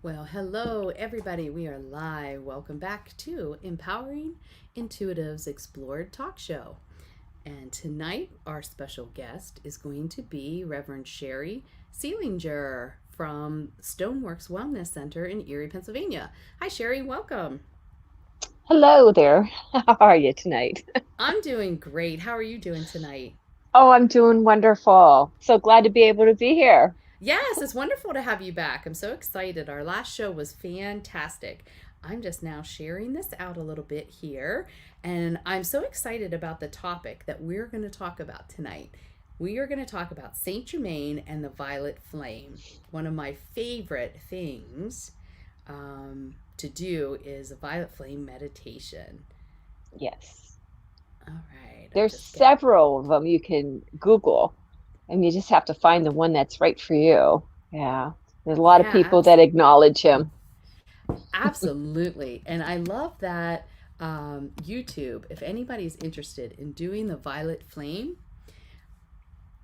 Well, hello, everybody. We are live. Welcome back to Empowering Intuitives Explored Talk Show. And tonight, our special guest is going to be Rev.Cheri Seelinger from Stoneworks Wellness Center in Erie, Pennsylvania. Hi, Sherry. Welcome. Hello there. How are you tonight? I'm doing great. How are you doing tonight? Oh, I'm doing wonderful. So glad to be able to be here. Yes, it's wonderful to have you back. I'm so excited. Our last show was fantastic. I'm just now sharing this out a little bit here, and I'm so excited about the topic that we're going to talk about tonight. We are going to talk about St. Germain and the violet flame. One of my favorite things to do is a violet flame meditation. Yes. All right, I'm There's just getting several of them you can Google, and you just have to find the one that's right for you. Yeah. There's a lot of yeah, people that acknowledge him. absolutely. And I love that YouTube, if anybody's interested in doing the violet flame,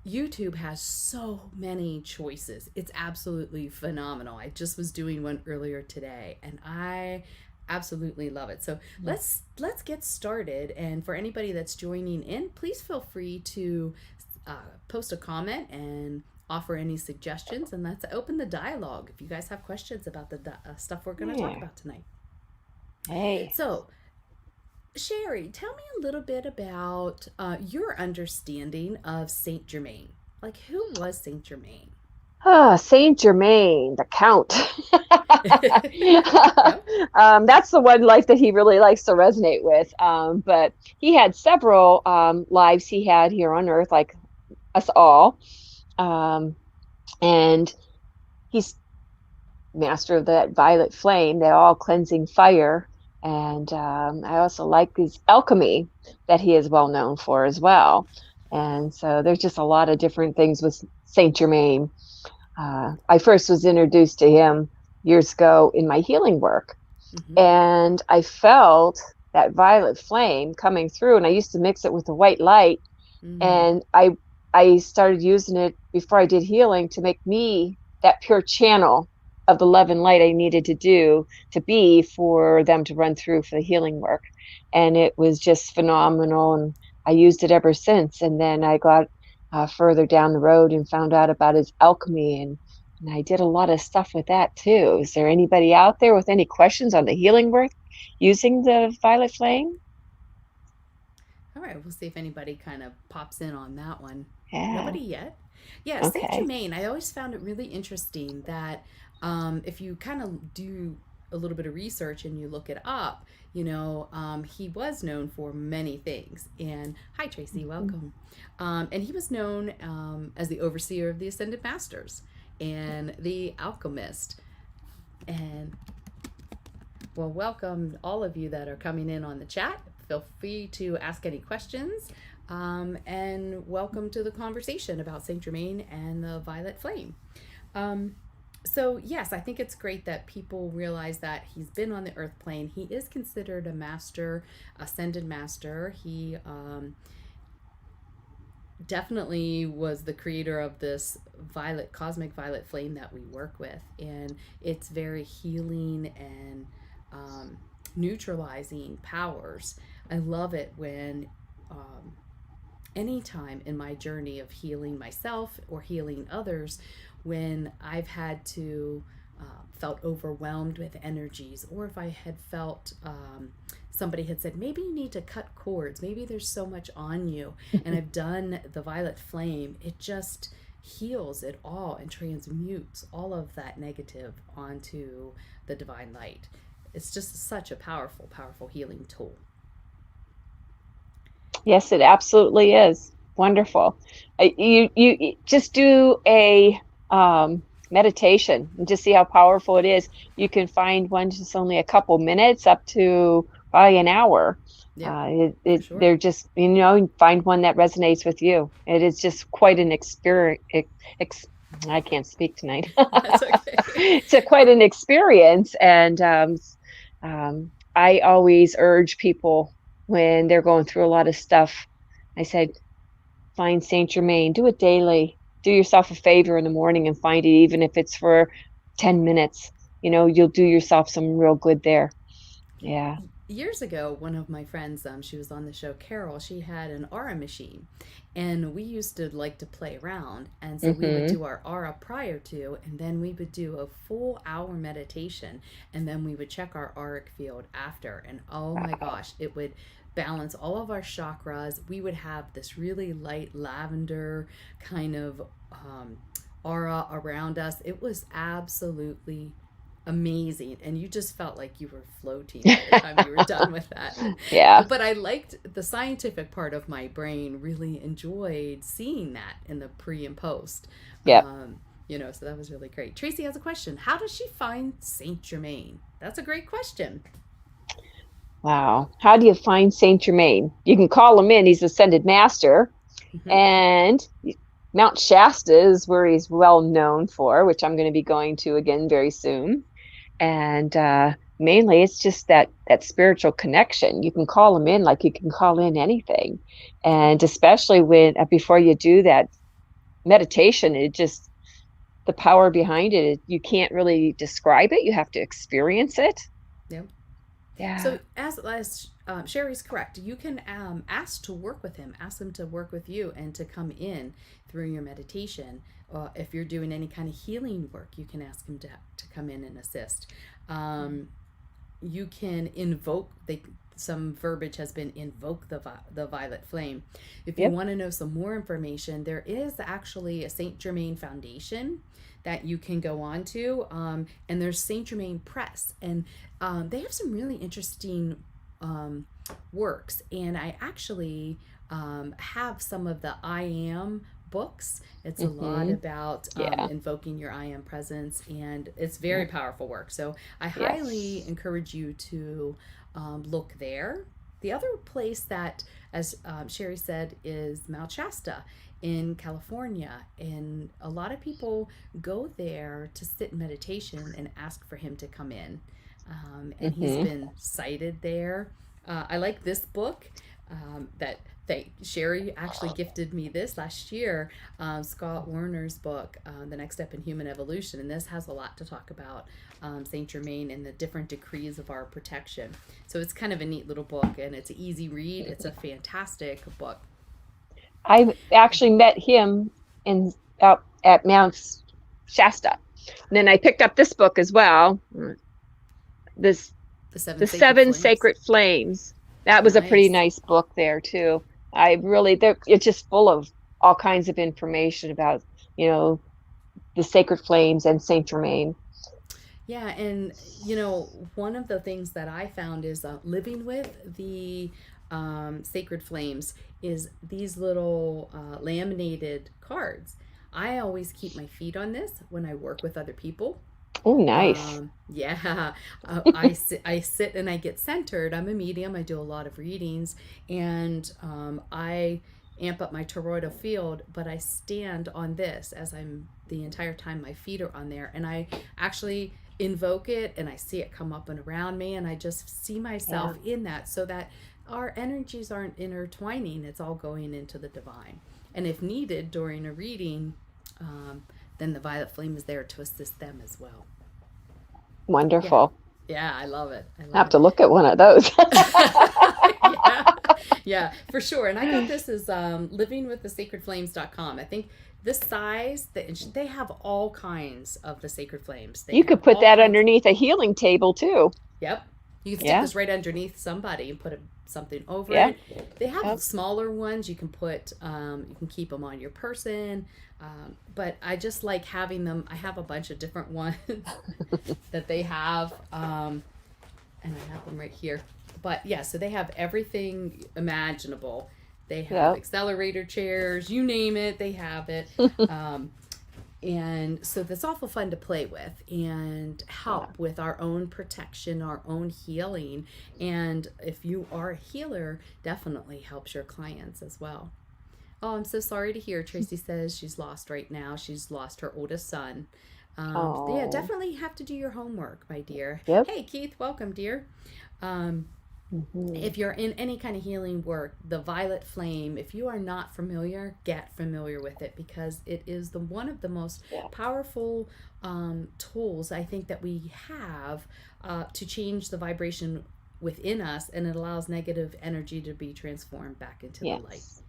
YouTube has so many choices. It's absolutely phenomenal. I just was doing one earlier today and I absolutely love it. So Yeah. let's get started, and for anybody that's joining in, please feel free to post a comment and offer any suggestions, and let's open the dialogue if you guys have questions about the stuff we're going to talk Yeah. about tonight. Hey. So, Sherry, tell me a little bit about your understanding of Saint Germain. Like, who was Saint Germain? Saint Germain, the Count. Yep. That's the one life that he really likes to resonate with. But he had several lives he had here on Earth, like us all. Um, and he's master of that violet flame, that all cleansing fire. And I also like his alchemy that he is well known for as well. And so there's just a lot of different things with Saint Germain. I first was introduced to him years ago in my healing work, Mm-hmm. and I felt that violet flame coming through, and I used to mix it with the white light, Mm-hmm. and I started using it before I did healing to make me that pure channel of the love and light I needed to do to be for them to run through for the healing work. And it was just phenomenal. And I used it ever since. And then I got further down the road and found out about his alchemy. And I did a lot of stuff with that too. Is there anybody out there with any questions on the healing work using the violet flame? All right, we'll see if anybody kind of pops in on that one. Yeah. Nobody yet? Yeah, Saint Okay. Germain, I always found it really interesting that if you kind of do a little bit of research and you look it up, he was known for many things. And hi, Tracy, Mhm. welcome. And he was known as the overseer of the Ascended Masters and the alchemist. And well, welcome all of you that are coming in on the chat. Feel free to ask any questions. And welcome to the conversation about Saint Germain and the violet flame. Um, so, yes, I think it's great that people realize that he's been on the earth plane. He is considered a master, ascended master. He definitely was the creator of this violet, cosmic violet flame that we work with. And it's very healing and um, neutralizing powers. I love it when anytime in my journey of healing myself or healing others, when I've had to felt overwhelmed with energies, or if I had felt somebody had said, maybe you need to cut cords, maybe there's so much on you, and I've done the violet flame, it just heals it all and transmutes all of that negative onto the divine light. It's just such a powerful, powerful healing tool. Yes, it absolutely is. Wonderful. You just do a meditation and just see how powerful it is. You can find one just only a couple minutes up to probably an hour. Yep, for sure. They're just, you find one that resonates with you. It is just quite an experience. I can't speak tonight. That's okay. It's quite an experience, and I always urge people when they're going through a lot of stuff. I said, find Saint Germain, do it daily. Do yourself a favor in the morning and find it, even if it's for 10 minutes. you'll do yourself some real good there. Yeah. Years ago, one of my friends, she was on the show, Carol, she had an aura machine. And we used to like to play around. And so we would Mm-hmm. do our aura prior to, and then we would do a full hour meditation. And then we would check our auric field after. And oh my Wow. gosh, it would balance all of our chakras. We would have this really light lavender kind of aura around us. It was absolutely amazing, and you just felt like you were floating by the time you were done with that. Yeah. But I liked the scientific part of my brain, really enjoyed seeing that in the pre and post. Yep. So that was really great. Tracy has a question. How does she find Saint Germain? That's a great question. Wow. How do you find St. Germain? You can call him in. He's ascended master. Hmm. And Mount Shasta is where he's well known for, which I'm going to be going to again very soon. And mainly it's just that spiritual connection. You can call him in like you can call in anything. Yeah. And especially when before you do that meditation, it just the power behind it, you can't really describe it. You have to experience it. Yeah. Yeah. So as Sherry's correct, you can ask to work with him, ask him to work with you and to come in through your meditation. If you're doing any kind of healing work, you can ask him to come in and assist. Um, you can invoke some verbiage has been invoke the violet flame. If you Yep. want to know some more information, there is actually a Saint Germain Foundation that you can go on to, and there's Saint Germain Press, and they have some really interesting um, works, and I actually have some of the I am books. It's a lot Mm-hmm. about Yeah. invoking your I am presence, and it's very powerful work. So I highly Yes. encourage you to look there. The other place that, as Sherry said, is Mount Shasta in California. And a lot of people go there to sit in meditation and ask for him to come in. And he's Mm-hmm. been cited there. I like this book that Sherry actually gifted me this last year, Scott Werner's book, The Next Step in Human Evolution. And this has a lot to talk about Saint Germain and the different decrees of our protection. So it's kind of a neat little book, and it's an easy read. It's a fantastic book. I've actually met him in out at Mount Shasta. And then I picked up this book as well. This The Seven The Sacred Seven Flames. Sacred Flames. That was a pretty Nice. nice book there too. It's just full of all kinds of information about, you know, the sacred flames and Saint Germain. Yeah, and one of the things that I found is living with the sacred flames is these little laminated cards. I always keep my feet on this when I work with other people. Oh, nice. Yeah, I sit and I get centered. I'm a medium. I do a lot of readings, and I amp up my toroidal field. But I stand on this as I'm the entire time. My feet are on there, and I actually invoke it, and I see it come up and around me, and I just see Yeah. myself in that, so that our energies aren't intertwining. It's all going into the divine. And if needed during a reading, um, then the violet flame is there to assist them as well. Yeah. Wonderful. Yeah, I love it. I I love have it. to look at one of those. Yeah. Yeah, for sure. And I got this as livingwiththesacredflames.com. I think this size, they have all kinds of the sacred flames. They You have could put all that kinds. underneath a healing table too. Yep. You can stick Yeah. this right underneath somebody and put something over Yeah. it. They have Yep. smaller ones you can put, you can keep them on your person. But I just like having them. I have a bunch of different ones that they have, and I have them right here. But yeah, so they have everything imaginable. They have Yep. accelerator chairs, you name it, they have it. Um, and so that's awful fun to play with and Yeah. help with our own protection, our own healing. And if you are a healer, definitely helps your clients as well. Oh, I'm so sorry to hear. Tracy says she's lost right now. She's lost her oldest son. Yeah, Oh. definitely have to do your homework, my dear. Yep. Hey, Keith, welcome, dear. Um, Mm-hmm. If you're in any kind of healing work, the violet flame, if you are not familiar, get familiar with it, because it is the one of the most Yeah. powerful tools I think that we have to change the vibration within us, and it allows negative energy to be transformed back into the light. Yes.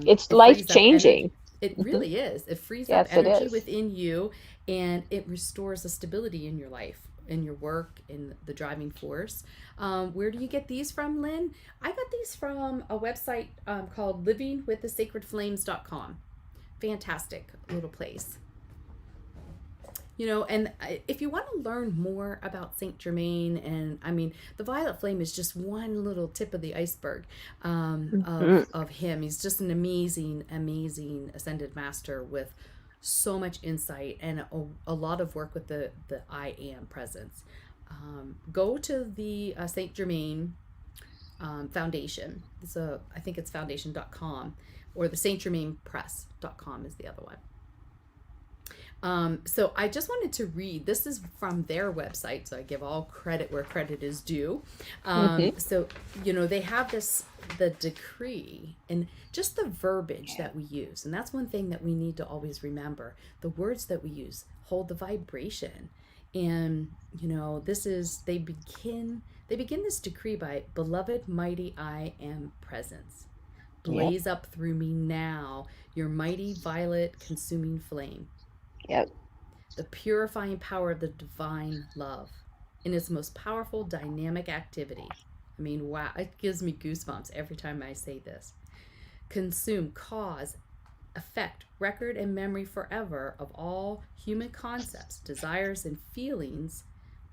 It's It life frees up energy. changing. It really is. It frees up Yes, it energy is. within you, and it restores a stability in your life, in your work, in the driving force. Where do you get these from, Lynn? I got these from a website called livingwiththesacredflames.com. Fantastic little place. And if you want to learn more about Saint Germain, and I mean, the violet flame is just one little tip of the iceberg Mhm. of him. He's just an amazing, amazing ascended master with so much insight and a lot of work with the I am presence. Go to the Saint Germain Foundation. I think it's foundation.com, or the St. Germain Press.com is the other one. So I just wanted to read. This is from their website, so I give all credit where credit is due. Mhm. So they have the decree, and just the verbiage that we use, and that's one thing that we need to always remember. The words that we use hold the vibration, and this is they begin this decree by, beloved, mighty I am presence. Yep. Blaze up through me now, your mighty violet consuming flame, Yep. the purifying power of the divine love in its most powerful dynamic activity. I mean, wow, it gives me goosebumps every time I say this. Consume, cause, effect, record, and memory forever of all human concepts, desires, and feelings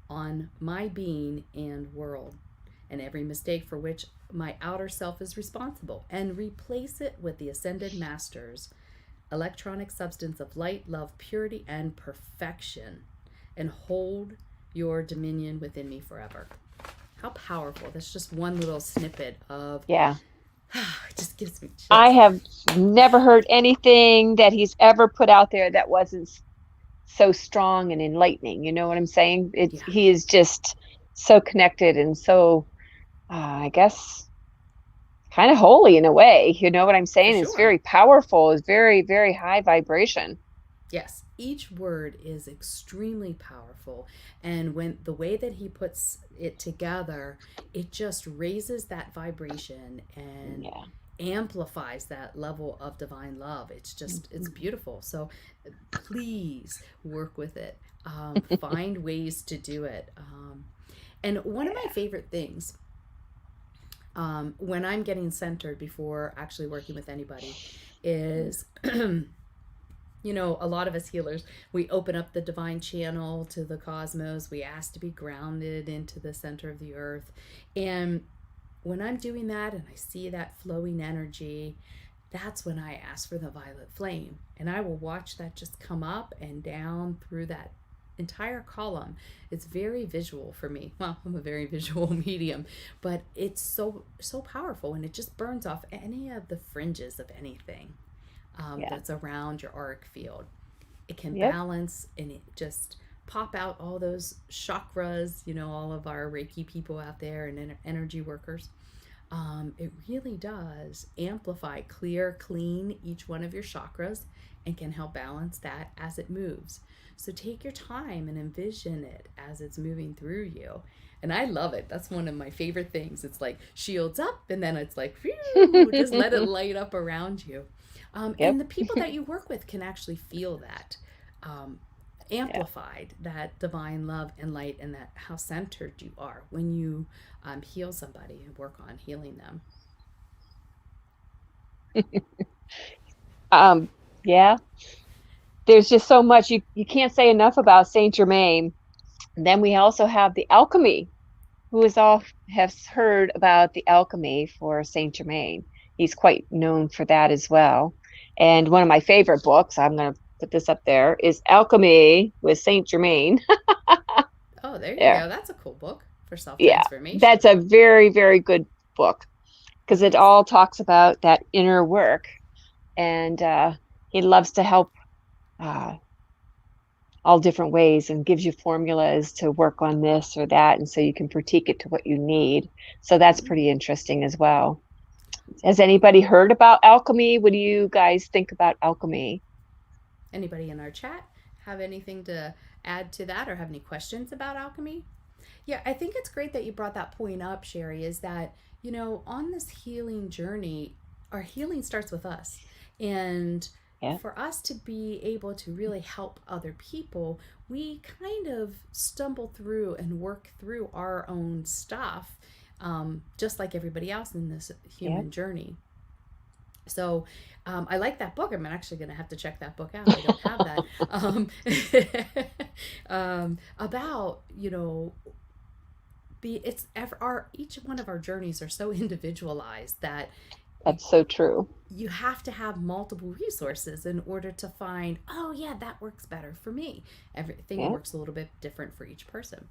on my being and world, and every mistake for which my outer self is responsible, and replace it with the ascended masters electronic substance of light, love, purity, and perfection, and hold your dominion within me forever. How powerful. That's just one little snippet of, Yeah. it just gives me I chills. have never heard anything that he's ever put out there that wasn't so strong and enlightening. You know what I'm saying? Yeah, He is just so connected and so, I guess, kind of holy in a way. You know what I'm for saying? It's sure. very powerful. It's very, very high vibration. Yes, each word is extremely powerful. And when the way that he puts it together, it just raises that vibration and Yeah. amplifies that level of divine love. It's beautiful. So please work with it. Find ways to do it. And one of my Yeah. favorite things when I'm getting centered before actually working with anybody is a lot of us healers, we open up the divine channel to the cosmos. We ask to be grounded into the center of the earth. And when I'm doing that and I see that flowing energy, that's when I ask for the violet flame. And I will watch that just come up and down through that entire column. It's very visual for me. Well, I'm a very visual medium, but it's so powerful, and it just burns off any of the fringes of anything Yeah. that's around your auric field. It can Yep. balance, and it just pop out all those chakras, all of our Reiki people out there and energy workers. It really does amplify, clear, clean each one of your chakras, and can help balance that as it moves. So take your time and envision it as it's moving through you. And I love it. That's one of my favorite things. It's like shields up, and then it's like, whew, just let it light up around you. Yep. And the people that you work with can actually feel that um, Yeah. amplified, that divine love and light, and that how centered you are when you heal somebody and work on healing them. Um, yeah. There's just so much you can't say enough about Saint Germain. And then we also have the alchemy. Who is all has heard about the alchemy for Saint Germain? He's quite known for that as well. And one of my favorite books, I'm going to put this up there, is Alchemy with Saint Germain. Oh, there you Yeah, go. That's a cool book for self yeah, transformation. that's a very, very good book because It it is. all talks about that inner work, and he loves to help uh, all different ways and gives you formulas to work on this or that. And so you can critique it to what you need. So that's pretty interesting as well. Has anybody heard about alchemy? What do you guys think about alchemy? Anybody in our chat have anything to add to that or have any questions about alchemy? Yeah, I think it's great that you brought that point up, Cheri, is that, on this healing journey, our healing starts with us. And Yeah, for us to be able to really help other people, we kind of stumble through and work through our own stuff, just like everybody else in this yeah. human journey. So I like that book. I'm actually going to have to check that book out. I don't have that. About, it's our each one of our journeys are so individualized that That's so true. you have to have multiple resources in order to find, oh yeah, that works better for me. Everything Yeah. works a little bit different for each person.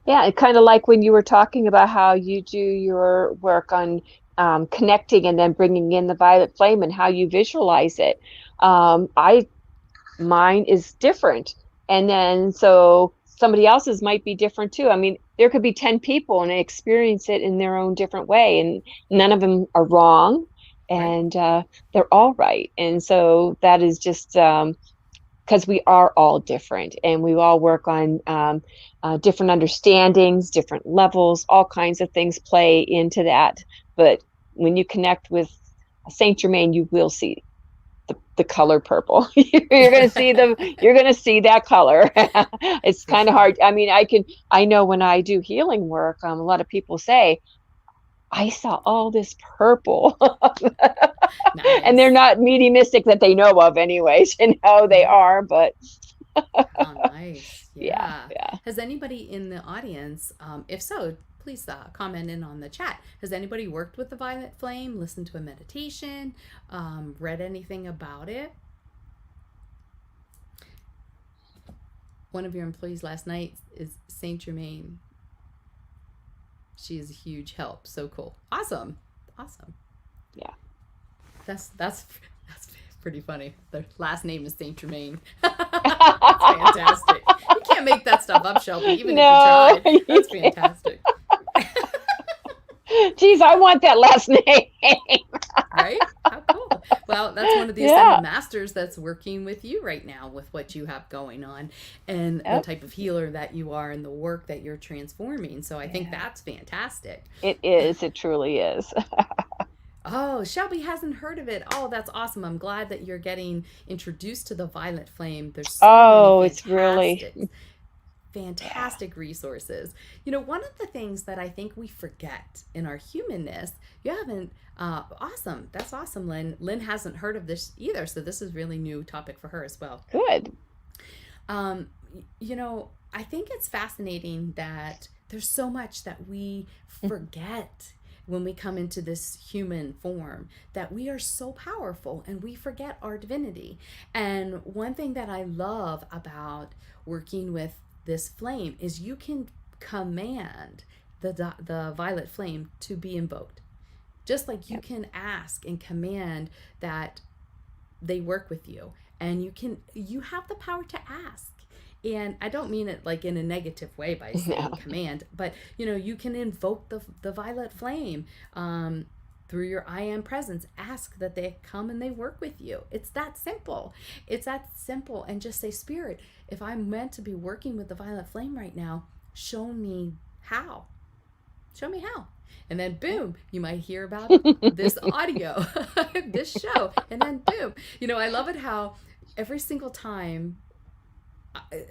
Yeah, it kind of like when you were talking about how you do your work on connecting and then bringing in the violet flame and how you visualize it. I Mine is different, and then so somebody else's might be different too. I mean, there could be 10 people and they experience it in their own different way, and none of them are wrong, Right. and they're all right. And so that is just because we are all different and we all work on different understandings, different levels, all kinds of things play into that. But when you connect with Saint Germain, you will see the color purple. You're gonna see that color. It's For kind of sure. hard. I mean, I know when I do healing work, a lot of people say, I saw all this purple. And they're Nice. not mediumistic that they know of anyways. They Right. are, but Oh, nice. yeah, Yeah. yeah. Has anybody in the audience, if so, please comment in on the chat. Has anybody worked with the violet flame, listened to a meditation, read anything about it? One of your employees last night is St. Germain. She is a huge help. So cool. Awesome. Awesome. Yeah. That's pretty funny. Their last name is Saint Germain. That's fantastic. You can't make that stuff up, Shelby, even if you No, tried. you That's can't. fantastic. Geez, I want that last name. Right? How cool. Well, that's one of the Ascended Yeah. Masters that's working with you right now with what you have going on and the Yep. type of healer that you are and the work that you're transforming. So I think Yeah. that's fantastic. It is. It truly is. Oh, Shelby hasn't heard of it. Oh, that's awesome. I'm glad that you're getting introduced to the Violet Flame. There's so many Oh, it's really, fantastic, yeah. fantastic resources. One of the things that I think we forget in our humanness, you haven't, awesome. That's awesome, Lynn. Lynn hasn't heard of this either, so this is really new topic for her as well. Good. Um, I think it's fascinating that there's so much that we forget when we come into this human form, that we are so powerful and we forget our divinity. And one thing that I love about working with this flame is you can command the violet flame to be invoked, just like you Yep. can ask and command that they work with you, and you have the power to ask. And I don't mean it like in a negative way by saying No. command, but you can invoke the violet flame, through your I am presence. Ask that they come and they work with you. It's that simple. It's that simple. And just say, Spirit, if I'm meant to be working with the violet flame right now, show me how. Show me how. And then boom, you might hear about this audio, this show, and then boom. I love it how every single time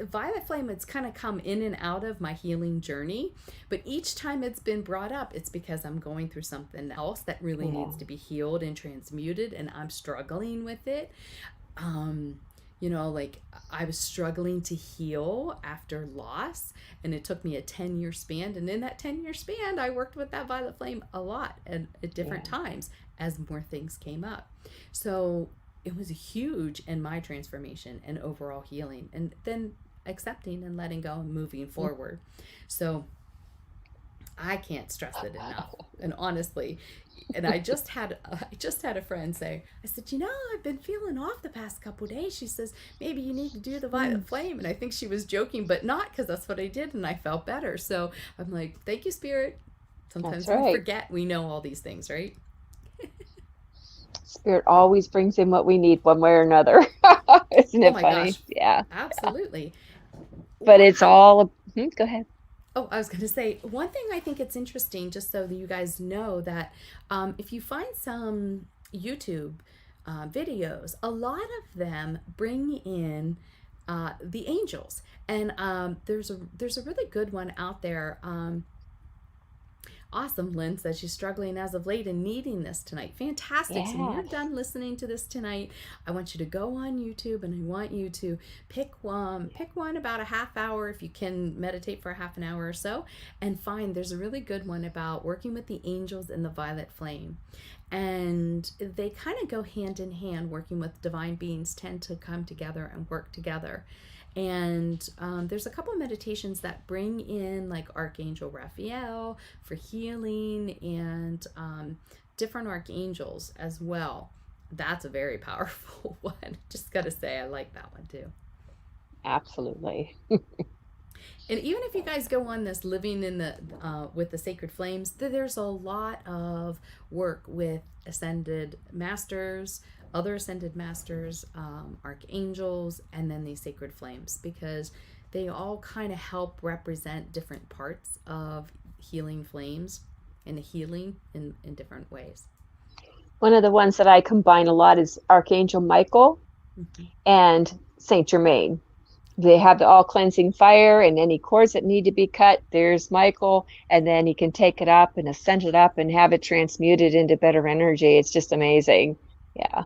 violet flame, it's kind of come in and out of my healing journey, but each time it's been brought up, it's because I'm going through something else that really Yeah. needs to be healed and transmuted, and I'm struggling with it. Like I was struggling to heal after loss, and it took me a 10-year span. And in that 10-year span, I worked with that violet flame a lot and at different Yeah. times as more things came up. So it was huge in my transformation and overall healing, and then accepting and letting go and moving forward. So I can't stress it enough. And honestly, and I just had a friend say, I said, I've been feeling off the past couple days. She says, maybe you need to do the violet Mm, flame. And I think she was joking, but not, because that's what I did and I felt better. So I'm like, thank you, Spirit. that's Sometimes we right. forget we know all these things, right? Spirit always brings in what we need one way or another. Isn't Oh it my funny? gosh, Yeah. absolutely. But What it's I all, go ahead. Oh, I was going to say one thing I think it's interesting, just so that you guys know that if you find some YouTube videos, a lot of them bring in the angels, and there's a really good one out there. Awesome, Lynn says she's struggling as of late and needing this tonight. Fantastic. So when you're Yes. done listening to this tonight, I want you to go on YouTube and I want you to pick one about a half hour if you can meditate for a half an hour or so, and find there's a really good one about working with the angels and the violet flame. And they kind of go hand in hand. Working with divine beings tend to come together and work together. And there's a couple of meditations that bring in like Archangel Raphael for healing, and different archangels as well. That's a very powerful one. Just gotta say, I like that one too. Absolutely. And even if you guys go on this living in the with the sacred flames, there's a lot of work with ascended masters, other ascended masters, archangels, and then these sacred flames, because they all kind of help represent different parts of healing flames and healing in different ways. One of the ones that I combine a lot is Archangel Michael Mm-hmm. and St. Germain. They have the all cleansing fire, and any cords that need to be cut, there's Michael, and then he can take it up and ascend it up and have it transmuted into better energy. It's just amazing. Yeah.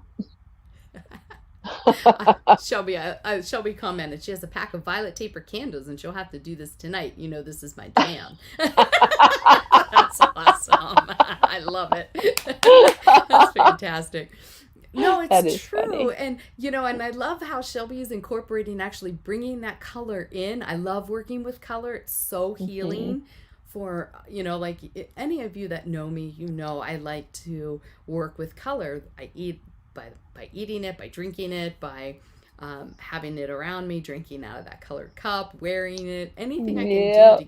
Shelby commented she has a pack of violet taper candles and she'll have to do this tonight. This is my jam. That's awesome. I love it. That's fantastic. No, That it's is true. funny. And I love how Shelby is incorporating, actually bringing that color in. I love working with color. It's so Hmm. healing for, like any of you that know me, I like to work with color. I eat by eating it, by drinking it, by having it around me, drinking out of that colored cup, wearing it, anything I can do Yep. to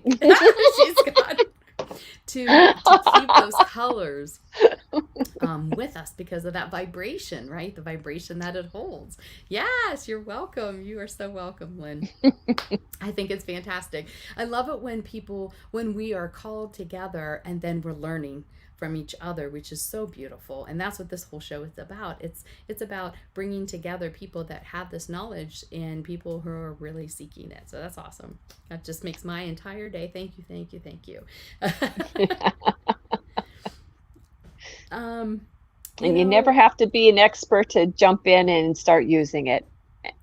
she's got to keep those colors with us, because of that vibration, right? The vibration that it holds. Yes, you're welcome. You are so welcome, Lynn. I think it's fantastic. I love it when we are called together and then we're learning from each other, which is so beautiful. And that's what this whole show is about. It's about bringing together people that have this knowledge and people who are really seeking it. So that's awesome. That just makes my entire day. Thank you, thank you, thank you. um, you And you never know, have to be an expert to jump in and start using it.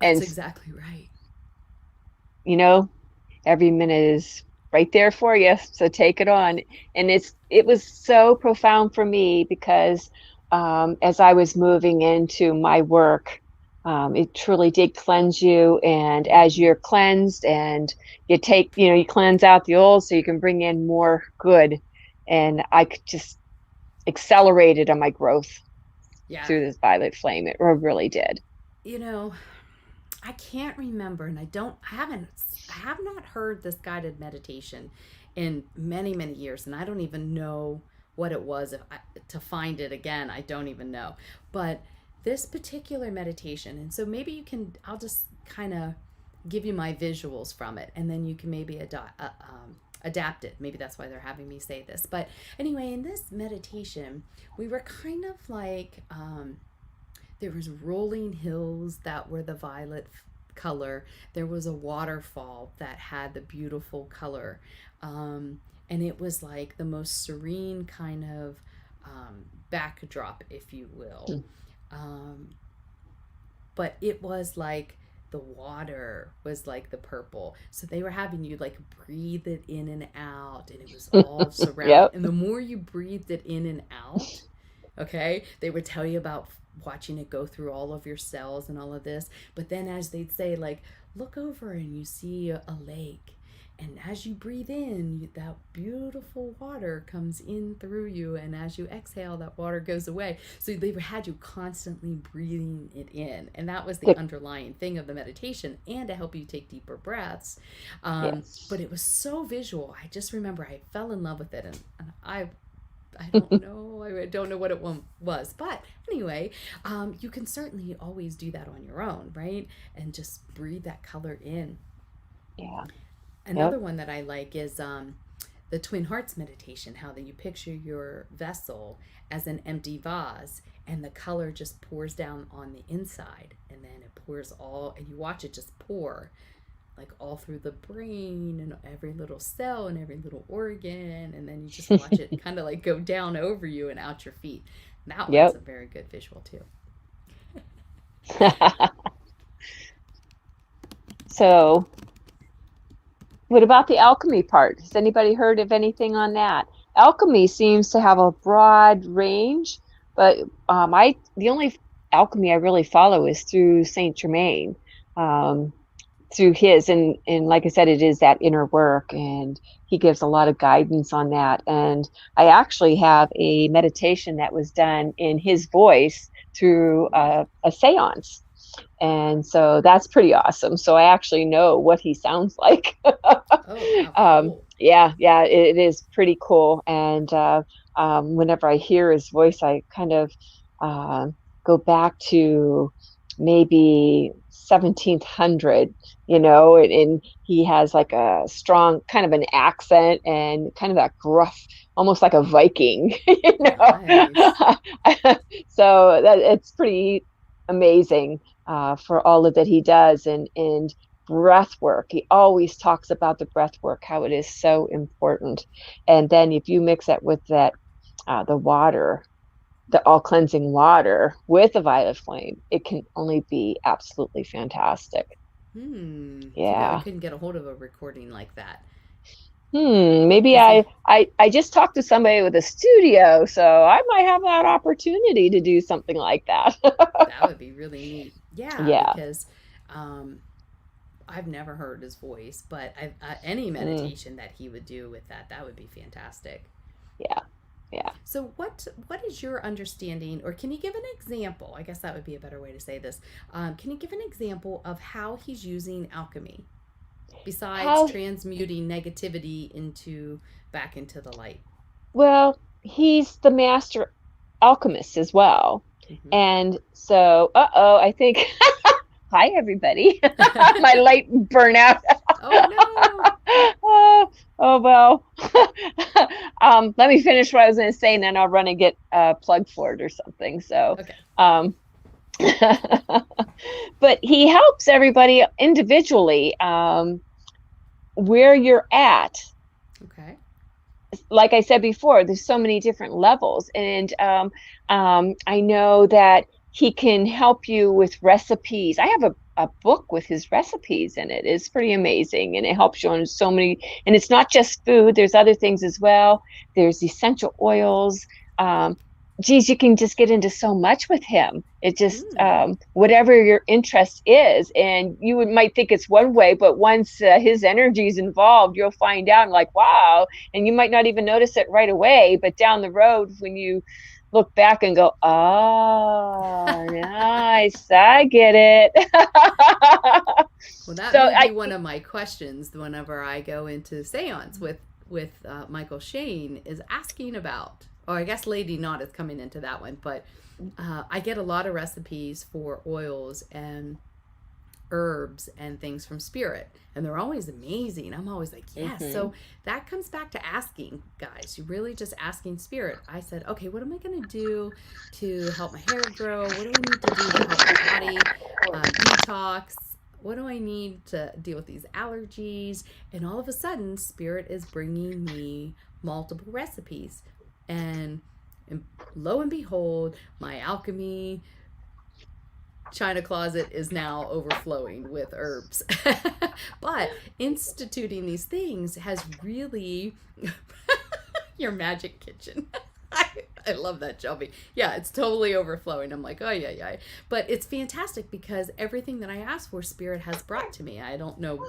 that's And, exactly right. you know, every minute is right there for you. So take it on. And it was so profound for me because as I was moving into my work, it truly did cleanse you. And as you're cleansed and you cleanse out the old so you can bring in more good. And I could just accelerated on my growth Yeah. through this violet flame. It really did. You know, I can't remember, and I have not heard this guided meditation in many, many years, and I don't even know what it was. To find it again, I don't even know. But this particular meditation, and so maybe I'll just kind of give you my visuals from it, and then you can maybe adapt it. Maybe that's why they're having me say this. But anyway, in this meditation, we were kind of like, there was rolling hills that were the violet color. There was a waterfall that had the beautiful color. And it was like the most serene kind of backdrop, if you will. Um, but it was like the water was like the purple. So they were having you like breathe it in and out, and it was all surrounding. Yep. And the more you breathed it in and out, okay, they would tell you about watching it go through all of your cells and all of this. But then as they'd say, like, look over and you see a lake, And as you breathe in, that beautiful water comes in through you. And as you exhale, that water goes away. So they had you constantly breathing it in. And that was the The, underlying thing of the meditation, and to help you take deeper breaths. yes. But it was so visual. I just remember I fell in love with it. And I don't know. I don't know what it was. But anyway, you can certainly always do that on your own, right? And just breathe that color in. Yeah. Another Yep. one that I like is the Twin Hearts meditation, how that you picture your vessel as an empty vase, and the color just pours down on the inside, and then it pours all, and you watch it just pour like all through the brain and every little cell and every little organ, and then you just watch it kind of like go down over you and out your feet. That one's Yep. a very good visual too. So, what about the alchemy part? Has anybody heard of anything on that? Alchemy seems to have a broad range, but I the only alchemy I really follow is through St. Germain. Um, Through his, and like I said, it is that inner work, and he gives a lot of guidance on that. And I actually have a meditation that was done in his voice through a seance, and so that's pretty awesome. So I actually know what he sounds like. Oh, how cool. Yeah, yeah, it is pretty cool. And whenever I hear his voice, I kind of uh, go back to maybe 1700, and he has like a strong kind of an accent and kind of that gruff, almost like a Viking, Nice. So that it's pretty amazing for all of that he does. And breath work, he always talks about the breath work, how it is so important. And then if you mix that with that the water, the all cleansing water with a violet flame, it can only be absolutely fantastic. Too bad we Yeah. couldn't get a hold of a recording like that. Maybe Because I just talked to somebody with a studio, so I might have that opportunity to do something like that. that would be really neat. Yeah, Yeah. because um, I've never heard his voice, but any Mm, meditation that he would do with that, that would be fantastic. yeah. Yeah. So, what is your understanding, or can you give an example? I guess that would be a better way to say this. Can you give an example of how he's using alchemy besides How transmuting negativity into back into the light? well, he's the master alchemist as well. Hmm. And so, I think, hi, everybody. My light burnout. Oh no! Oh, well. Let me finish what I was going to say, and then I'll run and get plugged for it or something. So, Okay. um, but he helps everybody individually where you're at. Okay. Like I said before, there's so many different levels. And I know that he can help you with recipes. I have a book with his recipes in it. It's pretty amazing. And it helps you on so many, and it's not just food, there's other things as well. There's essential oils. Geez, you can just get into so much with him. It just Mm. whatever your interest is, and might think it's one way, but once his energy is involved, you'll find out like, wow. And you might not even notice it right away, but down the road when you look back and go, oh, nice, I get it. Well, that So may be I one of my questions whenever I go into seance with Michael Shane, is asking about. Oh, I guess Lady Knot is coming into that one, but I get a lot of recipes for oils and herbs and things from Spirit, and they're always amazing. I'm always like, yes. Mhm. So that comes back to asking, guys. You really just asking Spirit. I said, okay, what am I going to do to help my hair grow? What do I need to do to help my body detox? What do I need to deal with these allergies? And all of a sudden, Spirit is bringing me multiple recipes. And lo and behold, my alchemy china closet is now overflowing with herbs. But instituting these things has really your magic kitchen. I love that, Shelby. Yeah, it's totally overflowing. I'm like, oh yeah, yeah. But it's fantastic because everything that I asked for, Spirit has brought to me. I don't know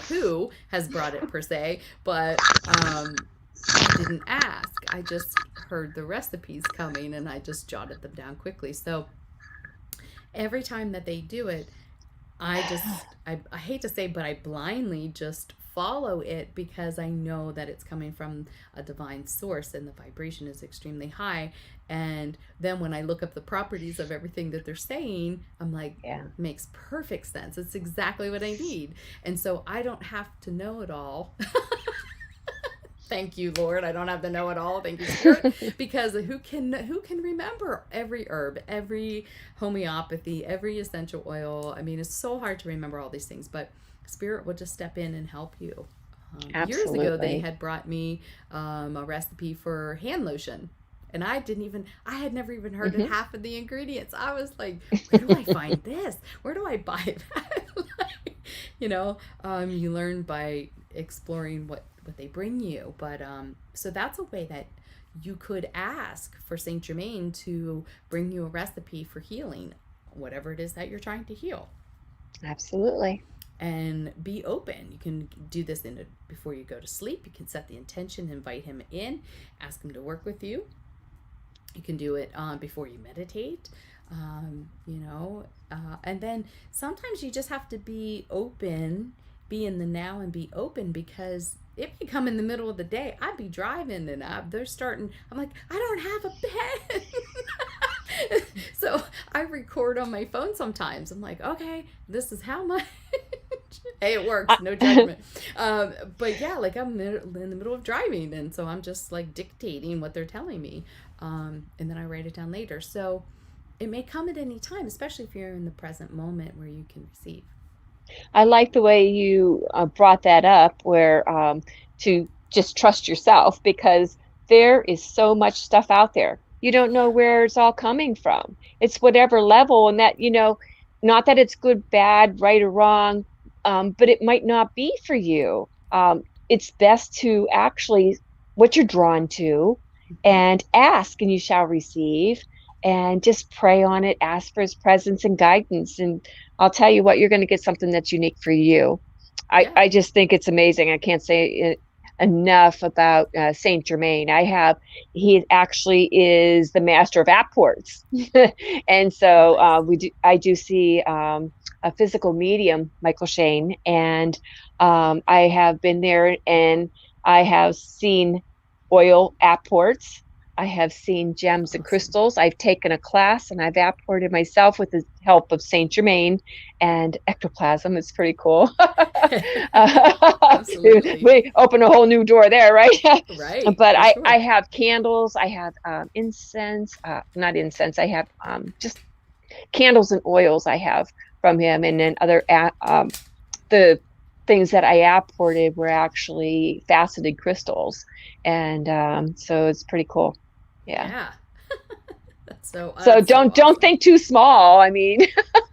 who has brought it per se, but I didn't ask. I just heard the recipes coming and I just jotted them down quickly. So every time that they do it, I hate to say, but I blindly just follow it because I know that it's coming from a divine source and the vibration is extremely high. And then when I look up the properties of everything that they're saying, I'm like, Yeah. makes perfect sense. It's exactly what I need. And so I don't have to know it all. Thank you, Lord. I don't have to know it all. Thank you, Spirit. Because who can remember every herb, every homeopathy, every essential oil? I mean, it's so hard to remember all these things, but Spirit will just step in and help you. Years ago, they Absolutely. had brought me a recipe for hand lotion. And I had never even heard of Hmm. half of the ingredients. I was like, where do I find this? Where do I buy that? Like, you learn by exploring what they bring you. But so that's a way that you could ask for St.Germain to bring you a recipe for healing, whatever it is that you're trying to heal. Absolutely. And be open. You can do this before you go to sleep. You can set the intention, invite him in, ask him to work with you. You can do it before you meditate, and then sometimes you just have to be open, be in the now and be open, because it may come in the middle of the day. I'd be driving and I'm like, I don't have a pen. So I record on my phone sometimes. I'm like, okay, this is how much. Hey, it works. No I, judgment. But yeah, like I'm in the middle of driving, and so I'm just like dictating what they're telling me, and then I write it down later. So it may come at any time, especially if you're in the present moment where you can receive. I like the way you brought that up, where to just trust yourself, because there is so much stuff out there. You don't know Yeah. where it's all coming from. It's whatever level, and that, not that it's good, bad, right or wrong, but it might not be for you. It's best to actually what you're drawn to Mm-hmm. and ask, and you shall receive, and just pray on it, ask for his presence and guidance. And I'll tell you what, you're going to get something that's unique for you. Yeah. I just think it's amazing. I can't say it enough about Saint Germain. He actually is the master of apports, and so Nice. I do see a physical medium, Michael Shane, and I have been there and I have seen oil apports. I have seen gems and Awesome. crystals. I've taken a class and I've apported myself with the help of Saint Germain and ectoplasm. It's pretty cool. Absolutely. We open a whole new door there, right? Right. But For I sure. have candles. I have incense. Not incense. I have just candles and oils. I have from him, and then the things that I apported were actually faceted crystals, and so it's pretty cool. Yeah. Yeah. So That's so don't awesome. think too small. I mean,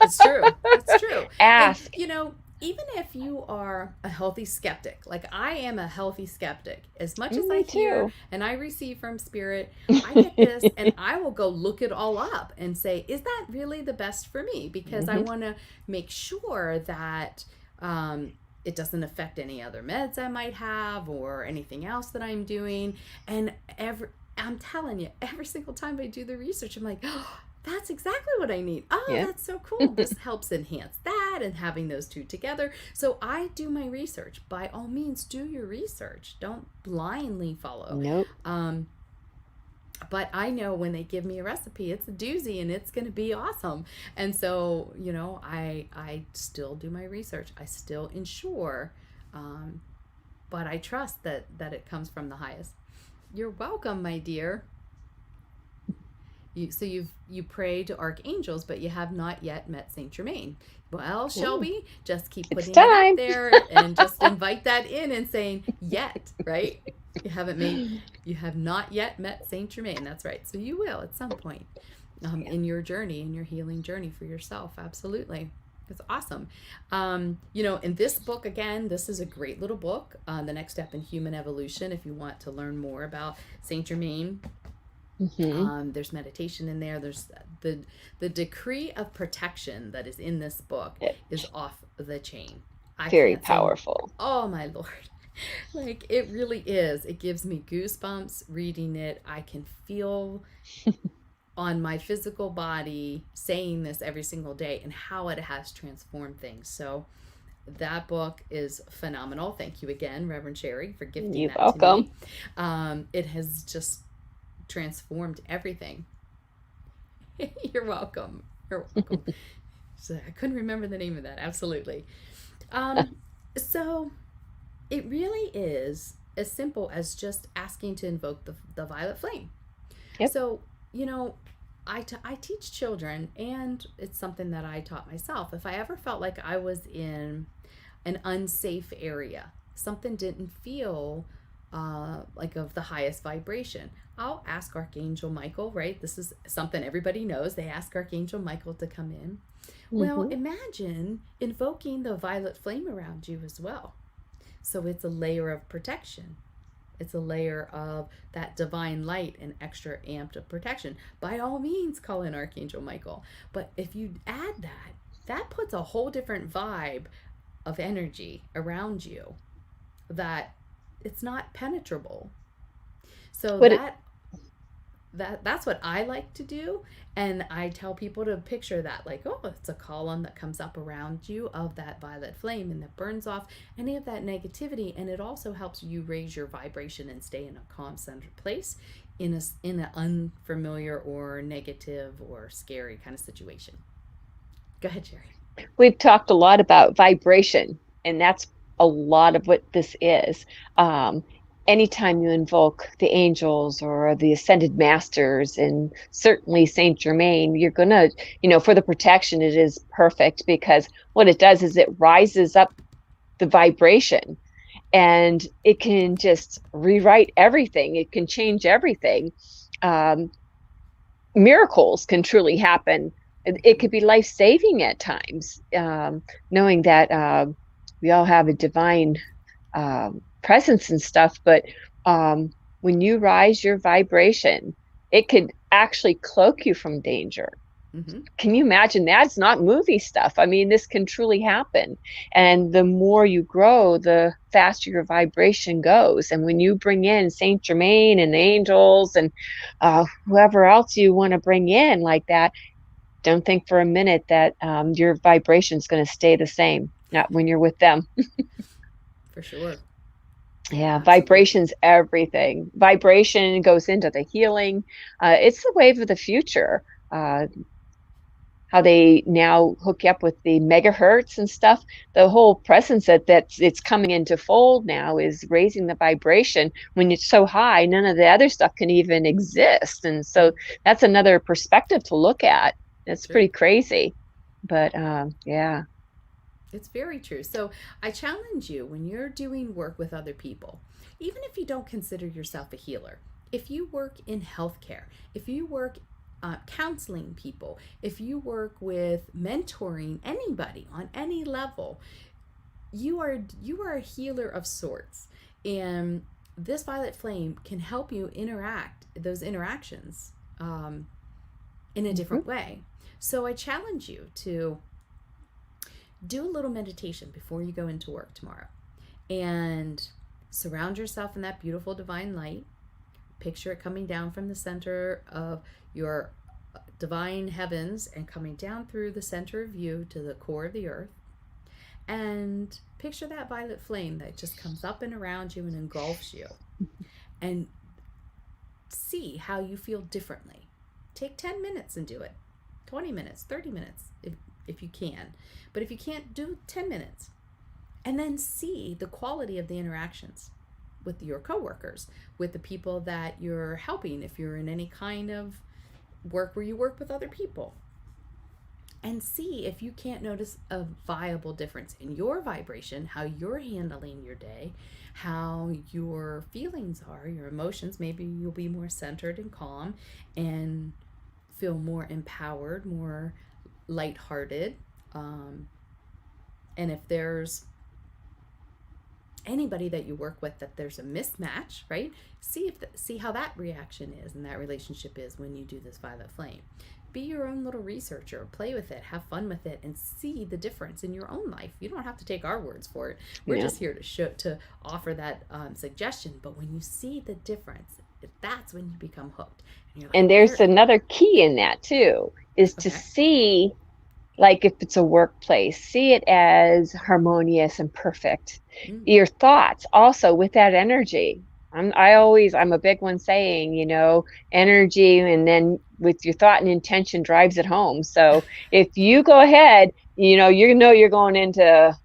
It's true. It's true. And, ask. even if you are a healthy skeptic, like I am a healthy skeptic, as much as I Me hear too. and I receive from Spirit, I get this and I will go look it all up and say, is that really the best for me? Because I Hmm. want to make sure that it doesn't affect any other meds I might have or anything else that I'm doing. And I'm telling you, every single time I do the research, I'm like, oh, that's exactly what I need. Oh, Yeah. that's so cool. This helps enhance that and having those two together. So I do my research. By all means, do your research. Don't blindly follow. Nope. Um, but I know when they give me a recipe, it's a doozy and it's going to be awesome. And so, I still do my research. I still ensure, um, but I trust that it comes from the highest. You're welcome, my dear. You pray to archangels, but you have not yet met Saint Germain. Well, Ooh, Shelby, just keep it's putting it out time. there and just invite that in and saying yet, right? You haven't made, you have not yet met Saint Germain. That's right. So you will at some point, Yeah. in your journey, in your healing journey for yourself. Absolutely. It's awesome. In this book, again, this is a great little book, The Next Step in Human Evolution. If you want to learn more about Saint Germain, Hmm. there's meditation in there. There's the decree of protection that is in this book is off the chain. I Very can't say, powerful. oh my Lord. Like it really is. It gives me goosebumps reading it. I can feel on my physical body saying this every single day and how it has transformed things. So that book is phenomenal. Thank you again, Reverend Cheri, for gifting You're that to welcome. me. It has just transformed everything. You're welcome. You're welcome. So I couldn't remember the name of that. Absolutely. Um, so it really is as simple as just asking to invoke the violet flame. Yep. So, you know, I teach children, and it's something that I taught myself. If I ever felt like I was in an unsafe area, something didn't feel like of the highest vibration, I'll ask Archangel Michael, right? This is something everybody knows. They ask Archangel Michael to come in. Well, Hmm. imagine invoking the violet flame around you as well. So it's a layer of protection. It's a layer of that divine light and extra amped of protection. By all means, call in Archangel Michael. But if you add that, that puts a whole different vibe of energy around you that it's not penetrable. So What it, that's what I like to do. And I tell people to picture that like, oh, it's a column that comes up around you of that violet flame and that burns off any of that negativity. And it also helps you raise your vibration and stay in a calm, centered place in an unfamiliar or negative or scary kind of situation. Go ahead, Cheri. we've talked a lot about vibration, and that's a lot of what this is. Um, Anytime you invoke the angels or the ascended masters, and certainly St. Germain, you're gonna, for the protection, it is perfect because what it does is it rises up the vibration, and it can just rewrite everything. It can change everything. Um, Miracles can truly happen. It Mm-hmm. could be life saving at times, knowing that we all have a divine presence and stuff. But um, when you rise your vibration, it could actually cloak you from danger. Mm-hmm. Can you imagine that? It's not movie stuff. I mean, this can truly happen. And the more you grow, the faster your vibration goes. And when you bring in Saint Germain and the angels and whoever else you want to bring in like that, don't think for a minute that your vibration is going to stay the same. Not when you're with them. For sure. Yeah, Yeah, absolutely. vibration's everything. Vibration goes into the healing. It's the wave of the future. How they now hook you up with the megahertz and stuff. The whole presence that's it's coming into fold now is raising the vibration. When it's so high, none of the other stuff can even exist. And so that's another perspective to look at. It's True. pretty crazy. But yeah. It's very true. So I challenge you when you're doing work with other people, even if you don't consider yourself a healer, if you work in healthcare, if you work counseling people, if you work with mentoring anybody on any level, you are a healer of sorts, and this violet flame can help you interact those interactions in a Mhm. different way. So I challenge you to do a little meditation before you go into work tomorrow and surround yourself in that beautiful divine light. Picture it coming down from the center of your divine heavens and coming down through the center of you to the core of the earth. And picture that violet flame that just comes up and around you and engulfs you. And see how you feel differently. Take 10 minutes and do it. 20 minutes, 30 minutes if you can. But if you can't, do 10 minutes. And then see the quality of the interactions with your coworkers, with the people that you're helping, if you're in any kind of work where you work with other people. And see if you can't notice a viable difference in your vibration, how you're handling your day, how your feelings are, your emotions. Maybe you'll be more centered and calm and feel more empowered, more lighthearted. Um, and if there's anybody that you work with that there's a mismatch, right? See how that reaction is and that relationship is when you do this violet flame. be your own little researcher, play with it, have fun with it, and see the difference in your own life. You don't have to take our words for it. We're Yeah. just here to offer that suggestion. But when you see the difference, that's when you become hooked. And you're like, And there's there. another key in that too, is to Okay. see, like if it's a workplace, see it as harmonious and perfect. Mm, Your thoughts also with that energy. I'm a big one saying, energy, and then with your thought and intention drives it home. So if you go ahead, you're going into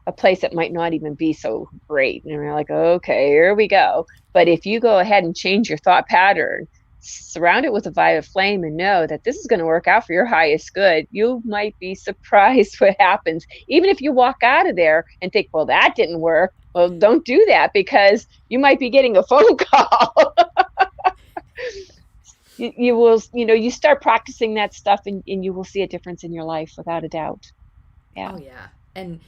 a place that might not even be so great. And we're like, okay, here we go. But if you go ahead and change your thought pattern, surround it with a violet flame, and know that this is going to work out for your highest good, you might be surprised what happens. Even if you walk out of there and think, well, that didn't work. Well, don't do that, because you might be getting a phone call. You will, you start practicing that stuff, and you will see a difference in your life without a doubt. Yeah. oh yeah. And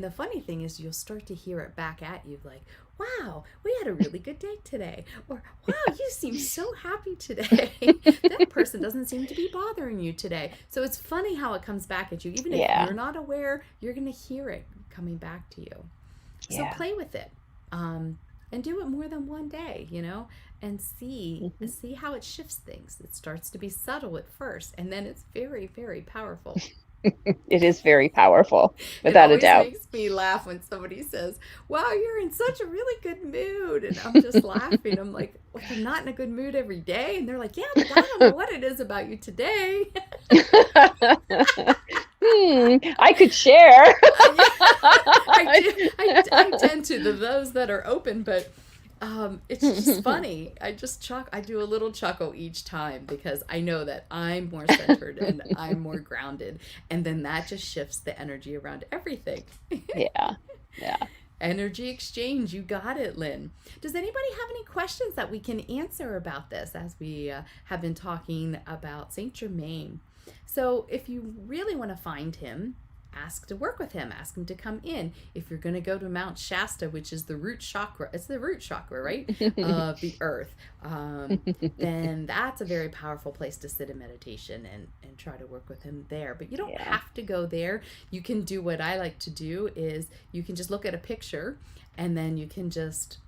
the funny thing is you'll start to hear it back at you like, wow, we had a really good day today. Or wow, you seem so happy today. That person doesn't seem to be bothering you today. So it's funny how it comes back at you. Even if Yeah. you're not aware, you're gonna hear it coming back to you. So Yeah. play with it. And do it more than one day, and Mhm. see how it shifts things. It starts to be subtle at first, and then it's very, very powerful. It is very powerful, It without a always doubt. makes me laugh when somebody says, "Wow, you're in such a really good mood." And I'm just laughing. I'm like I'm not in a good mood every day. And they're like, "Yeah, but I don't know what it is about you today." I could share. Yeah, I do. I tend to those that are open, but it's just funny. I do a little chuckle each time because I know that I'm more centered and I'm more grounded, and then that just shifts the energy around everything. Yeah. Yeah. Energy exchange, you got it, Lynn. Does anybody have any questions that we can answer about this as we have been talking about St. Germain? So, if you really want to find him, ask to work with him, ask him to come in. If you're going to go to Mount Shasta, which is the root chakra, it's the root chakra, right? Of the earth, then that's a very powerful place to sit in meditation and try to work with him there. But you don't Yeah. have to go there. You can do what I like to do is you can just look at a picture and then you can just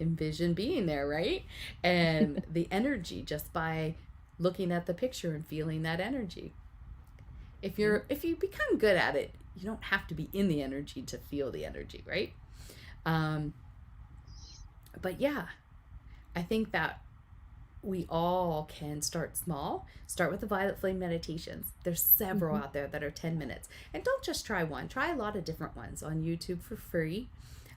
envision being there, right? And the energy just by looking at the picture and feeling that energy. If you become good at it, you don't have to be in the energy to feel the energy, right? Um, but yeah, I think that we all can start small. Start with the violet flame meditations. There's several Mhm. out there that are 10 minutes. And don't just try one, try a lot of different ones on YouTube for free.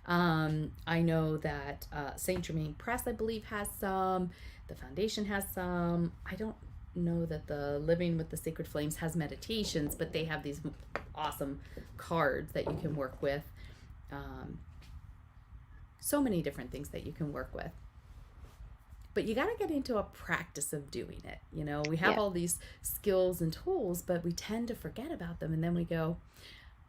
I know that St.Germain Press, I believe, has some. The Foundation has some. I don't know that the Living with the Sacred Flames has meditations, but they have these awesome cards that you can work with. Um, so many different things that you can work with. But you got to get into a practice of doing it. We have Yeah. all these skills and tools, but we tend to forget about them. And then we go,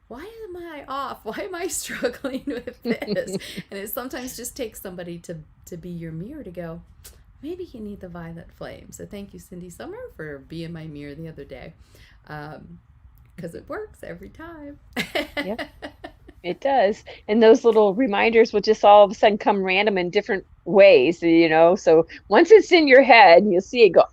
why am I off? Why am I struggling with this? And it sometimes just takes somebody to be your mirror to go, maybe you need the violet flame. So thank you, Cindy Summer, for being my mirror the other day. Because it works every time. Yep. It does. And those little reminders will just all of a sudden come random in different ways. So once it's in your head, you'll see it go,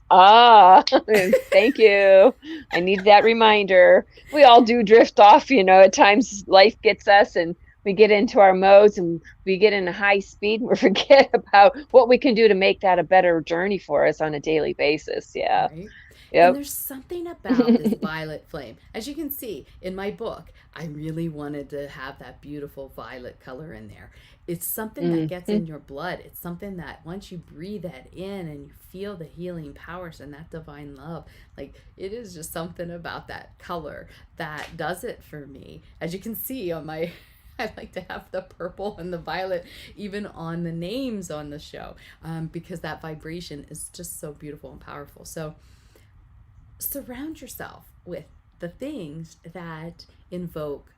thank you. I need that reminder. We all do drift off. At times life gets us, and we get into our modes, and we get in a high speed, and we forget about what we can do to make that a better journey for us on a daily basis. Yeah. Right? And Yep. there's something about this violet flame. As you can see in my book, I really wanted to have that beautiful violet color in there. It's something that gets Mhm. in your blood. It's something that once you breathe that in and you feel the healing powers and that divine love, like it is just something about that color that does it for me. As you can see on my I like to have the purple and the violet even on the names on the show, because that vibration is just so beautiful and powerful. So surround yourself with the things that invoke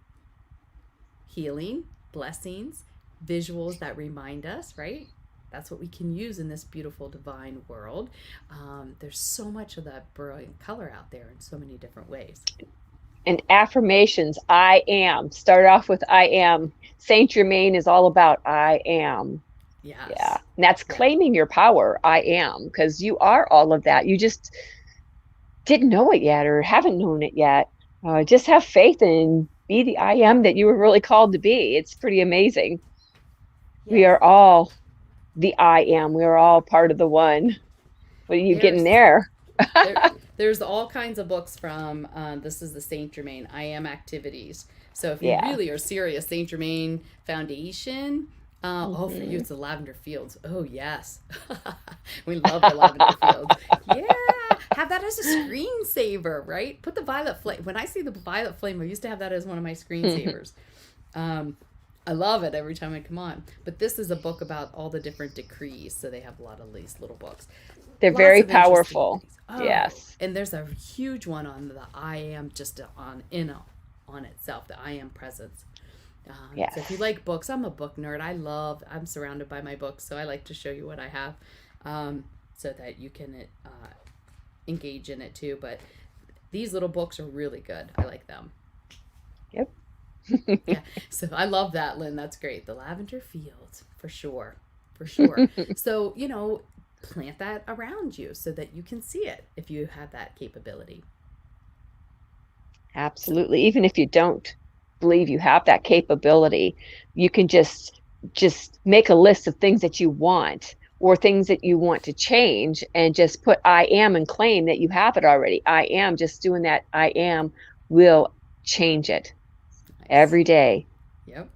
healing, blessings, visuals that remind us, right? That's what we can use in this beautiful divine world. There's so much of that brilliant color out there in so many different ways. And affirmations, I am. Start off with I am. St. Germain is all about I am. Yeah. Yes. And that's Yeah. claiming your power. I am, because you are all of that. You just didn't know it yet or haven't known it yet. Just have faith and be the I am that you were really called to be. It's pretty amazing. We Yes. are all the I am. We are all part of the one. What are you getting There's there? there there's all kinds of books from this is the St. Germain I am activities. So if you Yeah. really are serious, St. Germain Foundation. Oh, for you Hmm. it's the lavender fields. Oh yes, we love the lavender fields. Yeah, have that as a screensaver, right? Put the violet flame. When I see the violet flame, I used to have that as one of my screensavers. Um, I love it every time I come on. But this is a book about all the different decrees, so they have a lot of these little books. They're Lots very of interesting powerful. things. Oh, Yes. and there's a huge one on the I am just on itself, the I am presence. So if you Yes. like books, I'm a book nerd. I'm surrounded by my books, so I like to show you what I have, so that you can engage in it too. But these little books are really good. I like them. Yep. Yeah. So I love that, Lynn. That's great. The lavender fields, for sure. For sure. So, plant that around you so that you can see it if you have that capability. So, Absolutely. Even if you don't believe you have that capability, you can just make a list of things that you want or things that you want to change and just put I am and claim that you have it already. I am, just doing that I am will change it nice. every day. Yep,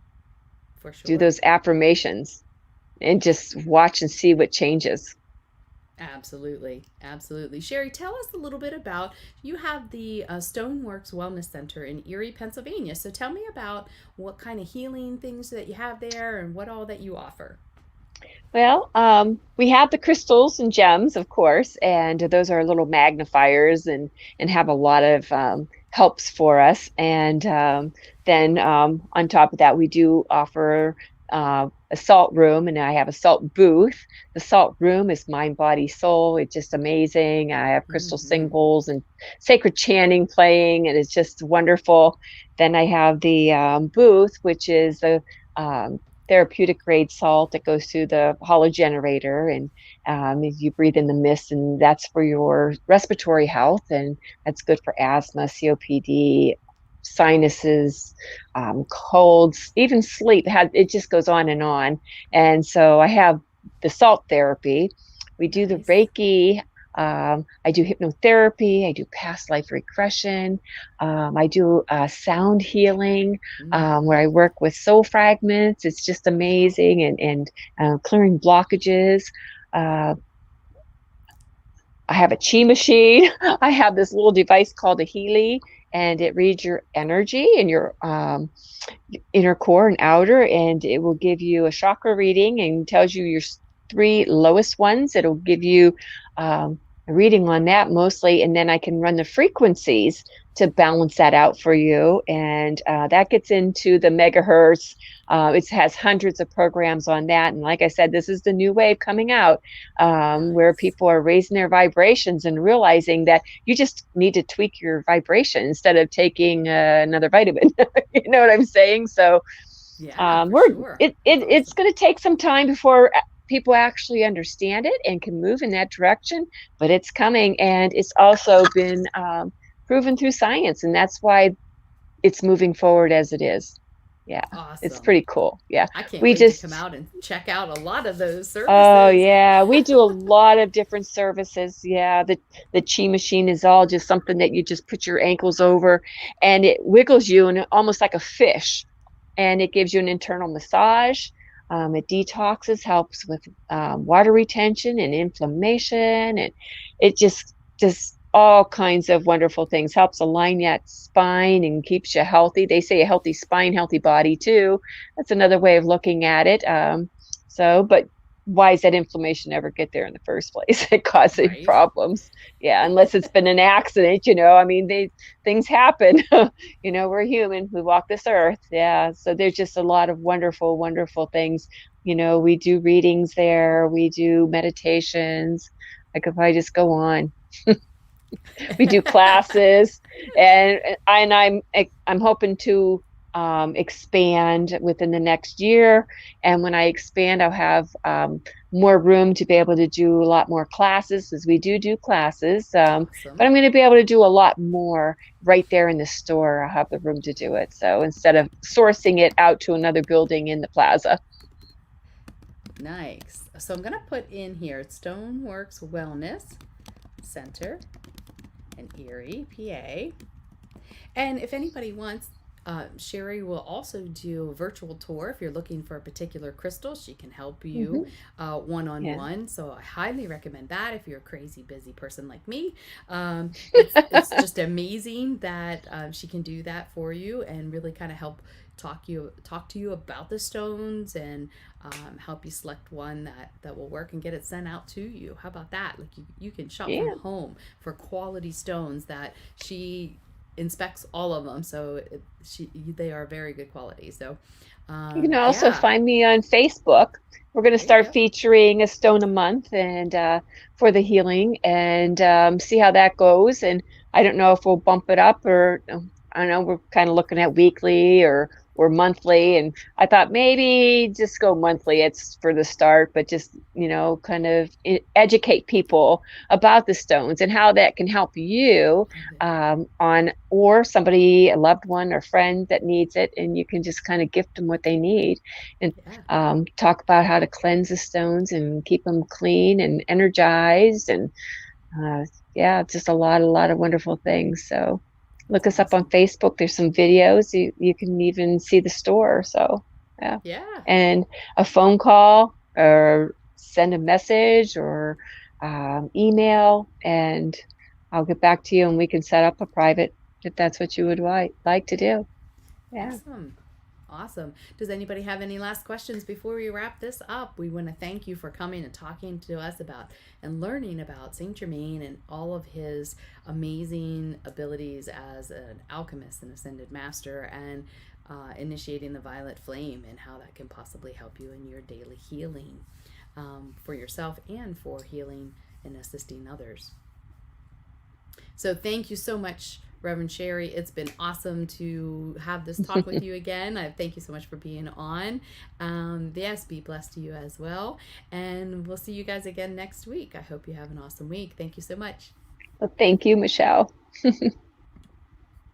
for Do sure. those affirmations and just watch and see what changes. Absolutely. Absolutely. Sherry, tell us a little bit about you have the Stoneworks Wellness Center in Erie, Pennsylvania. So tell me about what kind of healing things that you have there and what all that you offer. Well, we have the crystals and gems, of course, and those are little magnifiers and have a lot of helps for us. And then on top of that, we do offer a salt room, and I have a salt booth. The salt room is mind, body, soul. It's just amazing. I have crystal Mm-hmm. symbols and sacred chanting playing, and it's just wonderful. Then I have the booth, which is the therapeutic grade salt that goes through the hollow generator, and you breathe in the mist, and that's for your respiratory health, and that's good for asthma, COPD, sinuses, colds, even sleep. It just goes on and on. And so I have the salt therapy. We do the Nice. Reiki. I do hypnotherapy. I do past life regression. I do sound healing, where Mm-hmm. I work with soul fragments. It's just amazing, and clearing blockages. Uh, I have a chi machine. I have this little device called a Healy, and it reads your energy and your inner core and outer, and it will give you a chakra reading and tells you your three lowest ones. It'll give you a reading on that mostly, and then I can run the frequencies to balance that out for you, and that gets into the megahertz. It has hundreds of programs on that, and like I said, this is the new wave coming out, where Nice. people are raising their vibrations and realizing that you just need to tweak your vibration instead of taking another vitamin. You know what I'm saying? So Yeah, for we're sure. That's it's awesome. going to take some time before people actually understand it and can move in that direction, but it's coming, and it's also been proven through science, and that's why it's moving forward as it is. Yeah, it's Awesome. pretty cool. Yeah, I can't we wait to come just out and check out a lot of those oh services. yeah, we do a lot of different services. Yeah, the chi machine is all just something that you just put your ankles over, and it wiggles you, and almost like a fish, and it gives you an internal massage. It detoxes, helps with water retention and inflammation, and it just all kinds of wonderful things. Helps align that spine and keeps you healthy. They say a healthy spine, healthy body too. That's another way of looking at it. But why does that inflammation ever get there in the first place? It causing Right. problems. Yeah, unless it's been an accident, I mean, things happen. We're human. We walk this earth. Yeah. So there's just a lot of wonderful, wonderful things. We do readings there. We do meditations. Like if I just go on, we do classes, and I'm hoping to expand within the next year. And when I expand, I'll have more room to be able to do a lot more classes, as we do classes. But Awesome. I'm going to be able to do a lot more right there in the store. I'll have the room to do it. So instead of sourcing it out to another building in the plaza. Nice. So I'm going to put in here Stoneworks Wellness Center in Erie, PA. And if anybody wants, Cheri will also do a virtual tour. If you're looking for a particular crystal, she can help you Hmm. one on Yeah. one. So I highly recommend that if you're a crazy busy person like me. It's just amazing that she can do that for you and really kind of help talk to you about the stones and help you select one that will work and get it sent out to you. How about that? Like you can shop from Yeah. home for quality stones that she inspects all of them, so they are very good quality. So, You can also yeah, find me on Facebook. We're going to there you start go. featuring a stone a month and for the healing, and see how that goes. And I don't know if we'll bump it up, or I don't know. We're kind of looking at weekly or monthly, and I thought maybe just go monthly. It's for the start, but just kind of educate people about the stones and how that can help you Love it. on, or somebody, a loved one or friend that needs it, and you can just kind of gift them what they need, and Yeah, talk about how to cleanse the stones and keep them clean and energized, and uh, yeah, just a lot of wonderful things. So that's look us up on awesome. Facebook. There's some videos. You can even see the store. So yeah, Yeah, and a phone call or send a message or email, and I'll get back to you, and we can set up a private if that's what you would like to do. Yeah. awesome. Awesome. Does anybody have any last questions before we wrap this up? We want to thank you for coming and talking to us about and learning about St. Germain and all of his amazing abilities as an alchemist and ascended master, and initiating the violet flame and how that can possibly help you in your daily healing, for yourself and for healing and assisting others. So thank you so much, Reverend Cheri. It's been awesome to have this talk with you again. I thank you so much for being on. Yes, be blessed to you as well. And we'll see you guys again next week. I hope you have an awesome week. Thank you so much. Well, thank you, Michelle.